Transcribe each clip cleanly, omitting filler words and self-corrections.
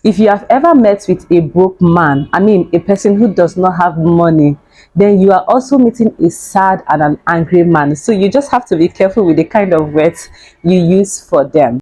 If you have ever met with a broke man, I mean a person who does not have money, then you are also meeting a sad and an angry man. So you just have to be careful with the kind of words you use for them.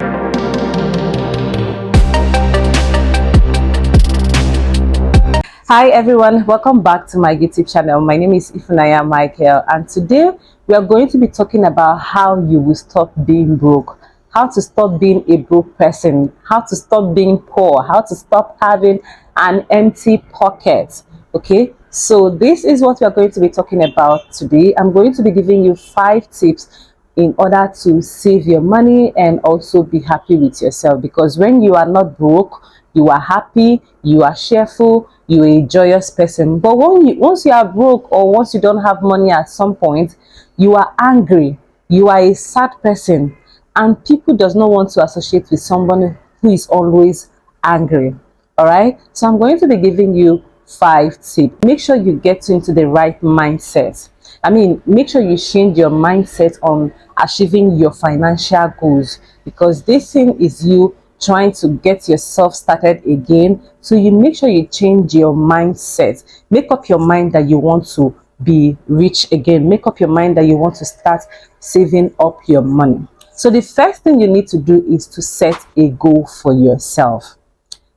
Hi everyone, welcome back to my YouTube channel. My name is Ifunanya Michael, and today we are going to be talking about how you will stop being broke, how to stop being a broke person, how to stop being poor, how to stop having an empty pocket. Okay, so this is what we are going to be talking about today. I'm going to be giving you 5 tips in order to save your money and also be happy with yourself, because when you are not broke, you are happy, you are cheerful, you're a joyous person. But once you are broke, or once you don't have money at some point, you are angry, you are a sad person, and people does not want to associate with someone who is always angry. All right, so I'm going to be giving you 5 tips. Make sure you get into the right mindset. I mean, make sure you change your mindset on achieving your financial goals, because this thing is you trying to get yourself started again. So you make sure you change your mindset. Make up your mind that you want to be rich again. Make up your mind that you want to start saving up your money. So the first thing you need to do is to set a goal for yourself.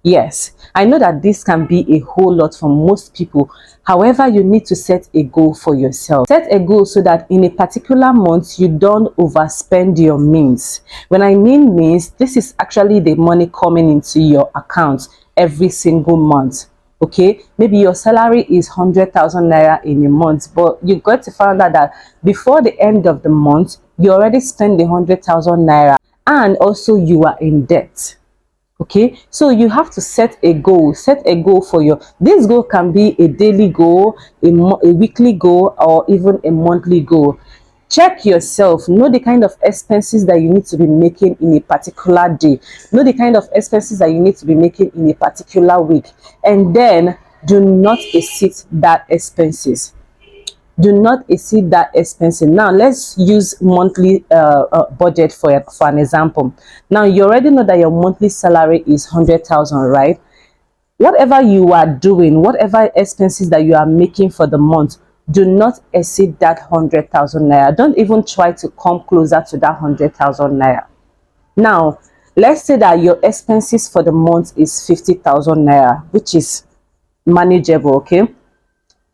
Yes, I know that this can be a whole lot for most people. However, you need to set a goal for yourself. Set a goal so that in a particular month, you don't overspend your means. When I mean means, this is actually the money coming into your account every single month. Okay, maybe your salary is 100,000 naira in a month, but you got to find out that before the end of the month, you already spent the 100,000 naira, and also you are in debt. Okay, so you have to set a goal for your, this goal can be a daily goal, a weekly goal, or even a monthly goal. Check yourself, know the kind of expenses that you need to be making in a particular day, know the kind of expenses that you need to be making in a particular week, and then do not exceed that expenses. Do not exceed that expenses. Now let's use monthly budget for an example. Now you already know that your monthly salary is 100,000, right? Whatever you are doing, whatever expenses that you are making for the month, do not exceed that 100,000 naira. Don't even try to come closer to that 100,000 naira. Now let's say that your expenses for the month is 50,000 naira, which is manageable. Okay,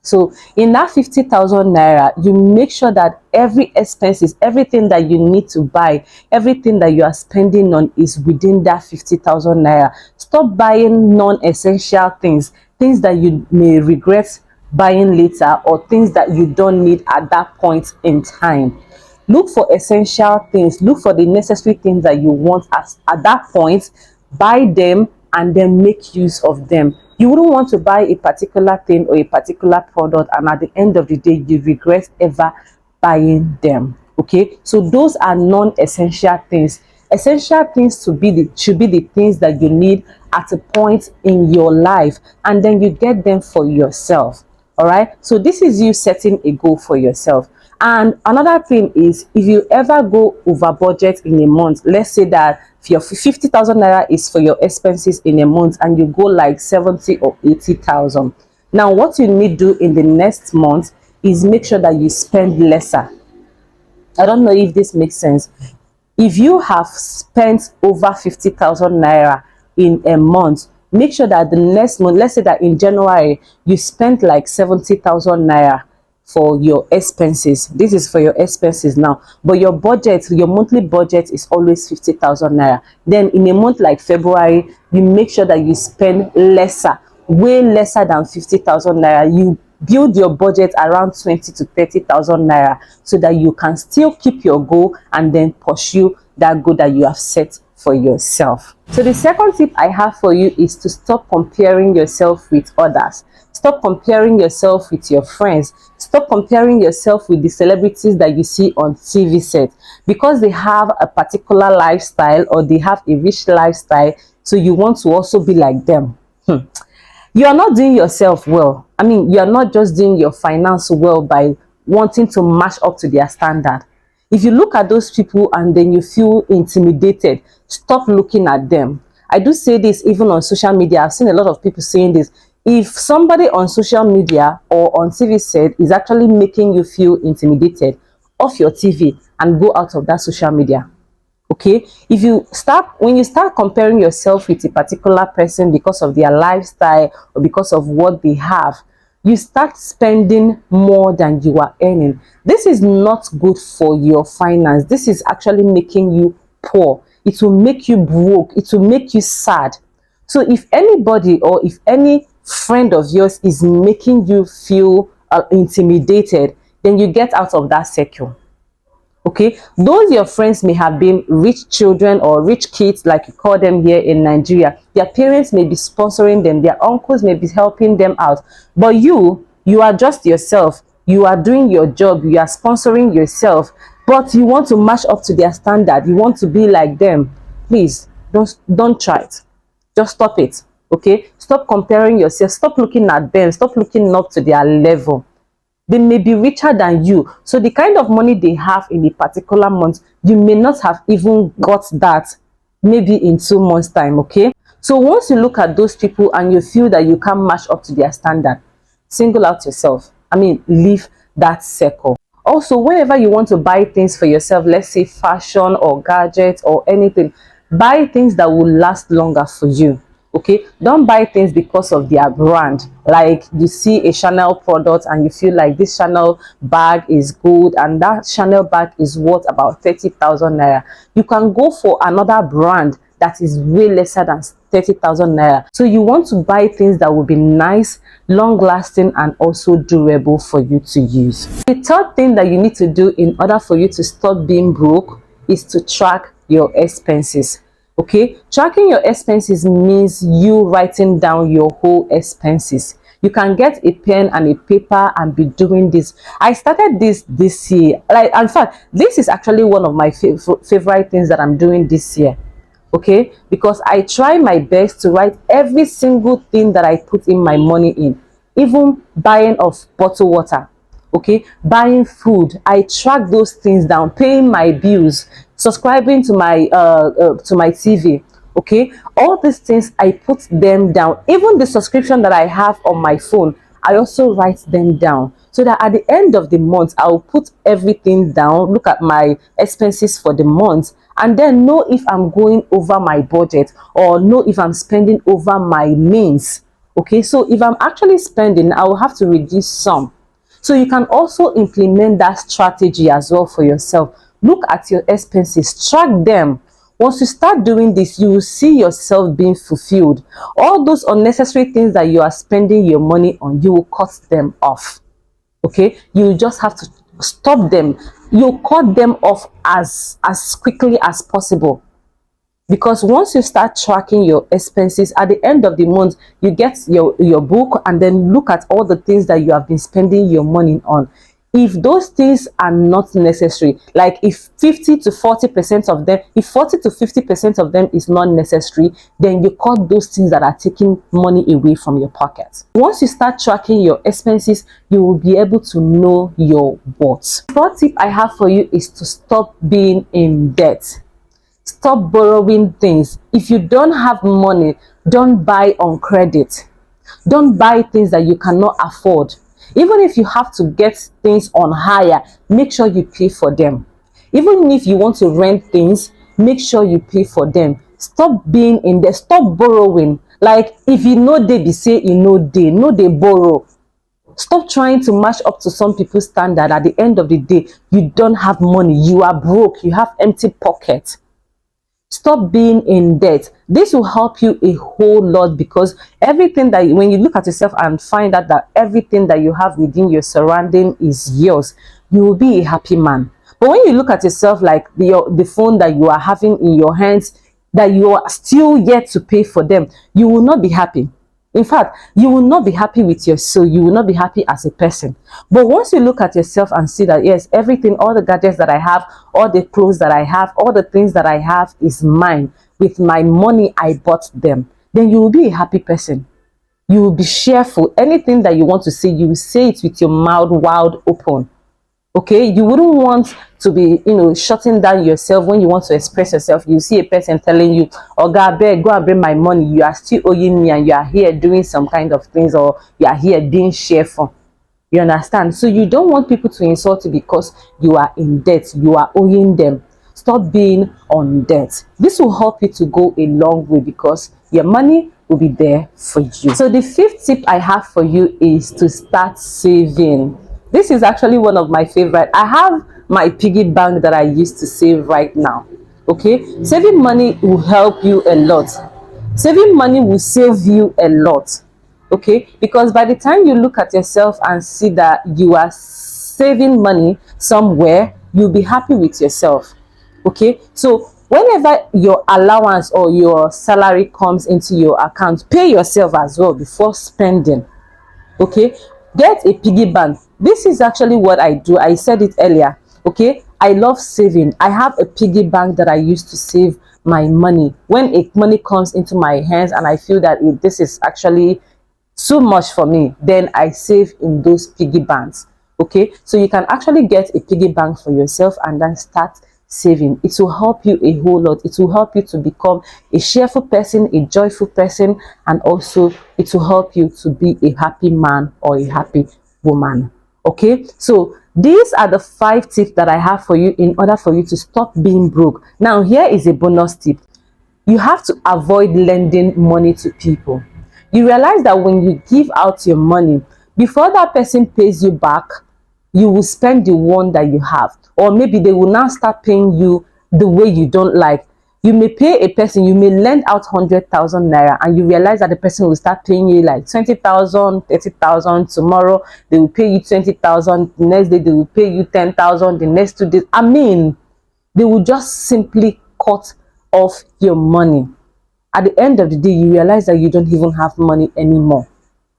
so in that 50,000 naira, you make sure that every expenses, everything that you need to buy, everything that you are spending on is within that 50,000 naira. Stop buying non-essential things, things that you may regret buying later, or things that you don't need at that point in time. Look for essential things, look for the necessary things that you want at that point, buy them, and then make use of them. You wouldn't want to buy a particular thing or a particular product, and at the end of the day you regret ever buying them. Okay, so those are non-essential things. Essential things should be the things that you need at a point in your life, and then you get them for yourself. All right, so this is you setting a goal for yourself. And another thing is, if you ever go over budget in a month, let's say that your 50,000 naira is for your expenses in a month, and you go like 70 or 80,000. Now what you need to do in the next month is make sure that you spend lesser. I don't know if this makes sense. If you have spent over 50,000 naira in a month, make sure that the next month, let's say that in January you spent like 70,000 naira for your expenses. This is for your expenses now, but your budget, your monthly budget is always 50,000 naira. Then in a month like February, you make sure that you spend lesser, way lesser than 50,000 naira. You build your budget around 20 to 30,000 naira, so that you can still keep your goal and then pursue that goal that you have set for yourself. So the second tip I have for you is to stop comparing yourself with others. Stop comparing yourself with your friends. Stop comparing yourself with the celebrities that you see on TV set, because they have a particular lifestyle, or they have a rich lifestyle, so you want to also be like them. You are not doing yourself well. I mean, you are not just doing your finance well by wanting to match up to their standard. If you look at those people and then you feel intimidated, stop looking at them. I do say this even on social media. I've seen a lot of people saying this. If somebody on social media or on TV set is actually making you feel intimidated, off your TV and go out of that social media. Okay, if you start, when you start comparing yourself with a particular person because of their lifestyle or because of what they have, you start spending more than you are earning. This is not good for your finance. This is actually making you poor. It will make you broke. It will make you sad. So if anybody or if any friend of yours is making you feel intimidated, then you get out of that circle. Okay, those your friends may have been rich children or rich kids, like you call them here in Nigeria. Their parents may be sponsoring them, their uncles may be helping them out, but you are just yourself. You are doing your job, you are sponsoring yourself, but you want to match up to their standard. You want to be like them. Please don't try it. Just stop it. Okay, stop comparing yourself. Stop looking at them. Stop looking up to their level. They may be richer than you, so the kind of money they have in a particular month, you may not have even got that maybe in 2 months time. Okay, so once you look at those people and you feel that you can't match up to their standard, single out yourself. I mean, leave that circle. Also, whenever you want to buy things for yourself, let's say fashion or gadgets or anything, buy things that will last longer for you. Okay, don't buy things because of their brand. Like you see a Chanel product and you feel like this Chanel bag is good and that Chanel bag is worth about 30,000 naira. You can go for another brand that is way lesser than 30,000 naira. So you want to buy things that will be nice, long lasting, and also durable for you to use. The third thing that you need to do in order for you to stop being broke is to track your expenses. Okay, tracking your expenses means you writing down your whole expenses. You can get a pen and a paper and be doing this. I started this year. Like, in fact, this is actually one of my favorite things that I'm doing this year. Okay, because I try my best to write every single thing that I put in my money in, even buying of bottled water. Okay, buying food, I track those things down, paying my bills, subscribing to my TV. Okay, all these things I put them down. Even the subscription that I have on my phone, I also write them down, so that at the end of the month I will put everything down, look at my expenses for the month, and then know if I'm going over my budget or know if I'm spending over my means. Okay, so if I'm actually spending, I will have to reduce some. So you can also implement that strategy as well for yourself. Look at your expenses, track them. Once you start doing this, you will see yourself being fulfilled. All those unnecessary things that you are spending your money on, you will cut them off. Okay, you just have to stop them. You cut them off as quickly as possible. Because once you start tracking your expenses, at the end of the month, you get your book and then look at all the things that you have been spending your money on. If those things are not necessary, like if 50 to 40% of them, if 40 to 50% of them is not necessary, then you cut those things that are taking money away from your pocket. Once you start tracking your expenses, you will be able to know your worth. The fourth tip I have for you is to stop being in debt. Stop borrowing things. If you don't have money, don't buy on credit. Don't buy things that you cannot afford. Even if you have to get things on hire, make sure you pay for them. Even if you want to rent things, make sure you pay for them. Stop being in there. Stop borrowing. Like, if you know they be say you know they borrow. Stop trying to match up to some people's standard. At the end of the day, you don't have money. You are broke. You have empty pockets. Stop being in debt. This will help you a whole lot, because everything that when you look at yourself and find out that everything that you have within your surrounding is yours, you will be a happy man. But when you look at yourself like the phone that you are having in your hands, that you are still yet to pay for them, you will not be happy. In fact, you will not be happy with your soul. You will not be happy as a person. But once you look at yourself and see that, yes, everything, all the gadgets that I have, all the clothes that I have, all the things that I have is mine. With my money, I bought them. Then you will be a happy person. You will be cheerful. Anything that you want to say, you will say it with your mouth wide open. Okay, you wouldn't want to be, shutting down yourself when you want to express yourself. You see a person telling you, oh God, beg, go and bring my money, you are still owing me, and you are here doing some kind of things, or you are here being cheerful. You understand? So you don't want people to insult you because you are in debt, you are owing them. Stop being on debt. This will help you to go a long way because your money will be there for you. So the fifth tip I have for you is to start saving. This is actually one of my favorite. I have my piggy bank that I used to save right now. Okay, saving money will help you a lot. Saving money will save you a lot. Okay, because by the time you look at yourself and see that you are saving money somewhere, you'll be happy with yourself. Okay, so whenever your allowance or your salary comes into your account, pay yourself as well before spending. Okay, get a piggy bank. This is actually what I do. I said it earlier. Okay, I love saving. I have a piggy bank that I use to save my money. When money comes into my hands and I feel that this is actually too much for me, then I save in those piggy banks. Okay, so you can actually get a piggy bank for yourself and then start saving. It will help you a whole lot. It will help you to become a cheerful person, a joyful person, and also it will help you to be a happy man or a happy woman. Okay, so these are the 5 tips that I have for you in order for you to stop being broke. Now here is a bonus tip. You have to avoid lending money to people. You realize that when you give out your money, before that person pays you back, you will spend the one that you have, or maybe they will now start paying you the way you don't like. You may pay a person, you may lend out 100,000 naira, and you realize that the person will start paying you like 20,000, 30,000. Tomorrow they will pay you 20,000. The next day they will pay you 10,000. The next 2 days, they will just simply cut off your money. At the end of the day, you realize that you don't even have money anymore.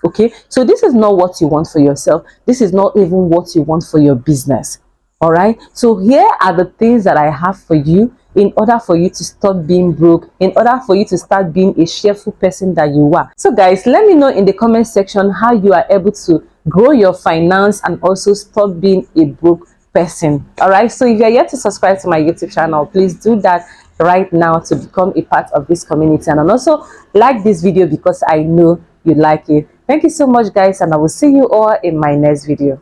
Okay, so this is not what you want for yourself. This is not even what you want for your business. All right, so here are the things that I have for you in order for you to stop being broke, in order for you to start being a cheerful person that you are. So guys, let me know in the comment section how you are able to grow your finance and also stop being a broke person. All right, so if you're yet to subscribe to my YouTube channel, please do that right now to become a part of this community, and also like this video because I know you like it. Thank you so much guys, and I will see you all in my next video.